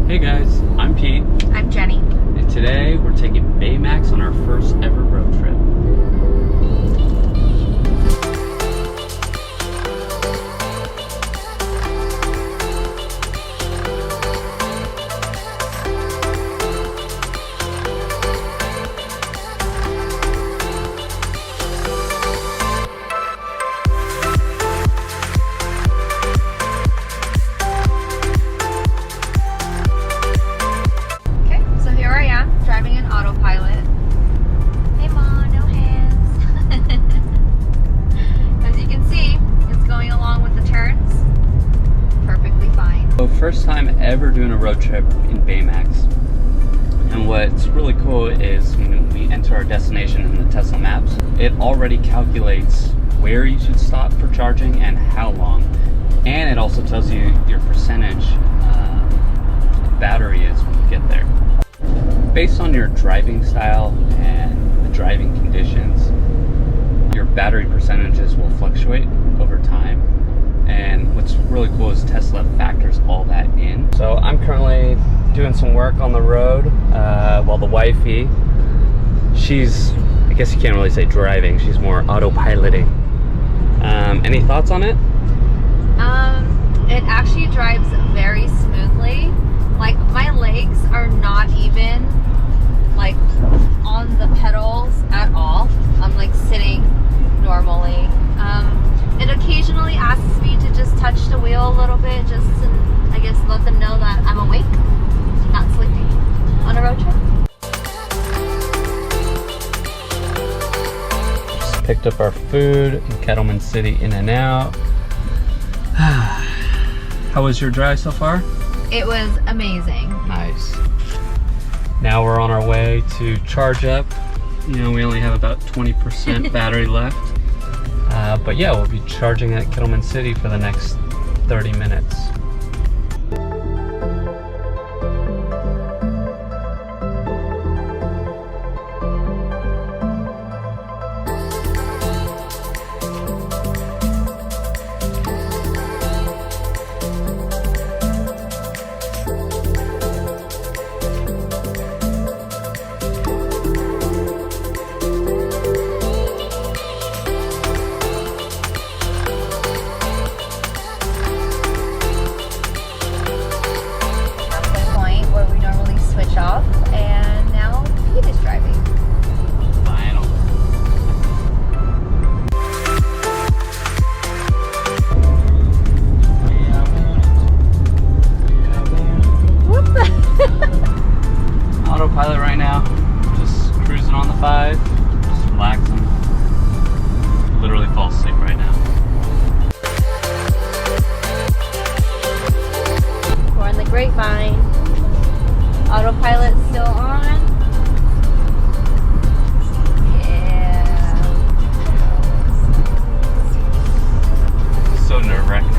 Hey guys, I'm Pete. I'm Jenny. And today we're taking Baymax on our first ever road trip. Okay, so here I am driving an Autopilot. Hey Mom, no hands. As you can see, it's going along with the turns perfectly fine. So first time ever doing a road trip in Baymax. And what's really cool is when we enter our destination in the Tesla maps, it already calculates where you should stop for charging and how long. And it also tells you your percentage battery is when you get there. Based on your driving style and the driving conditions, your battery percentages will fluctuate over time. And what's really cool is Tesla factors all that in. So I'm currently doing some work on the road while the wifey, she's, I guess you can't really say driving, she's more autopiloting. Any thoughts on it? It actually drives very smoothly. Like, my legs are not even like on the pedals at all. I'm like sitting normally. It occasionally asks me to just touch the wheel a little bit, just to, I guess, let them know that I'm awake, not sleeping on a road trip. Just picked up our food in Kettleman City, In-N-Out. How was your drive so far? It was amazing. Nice. Now we're on our way to charge up. You know, we only have about 20% battery left. But yeah, we'll be charging at Kettleman City for the next 30 minutes. Off, and now Pete is driving. Final. Whoop. Autopilot right now. Just cruising on the 5. Just relaxing. Literally fall asleep right now. We're on the Grapevine. Autopilot still on. Yeah. So nerve-wracking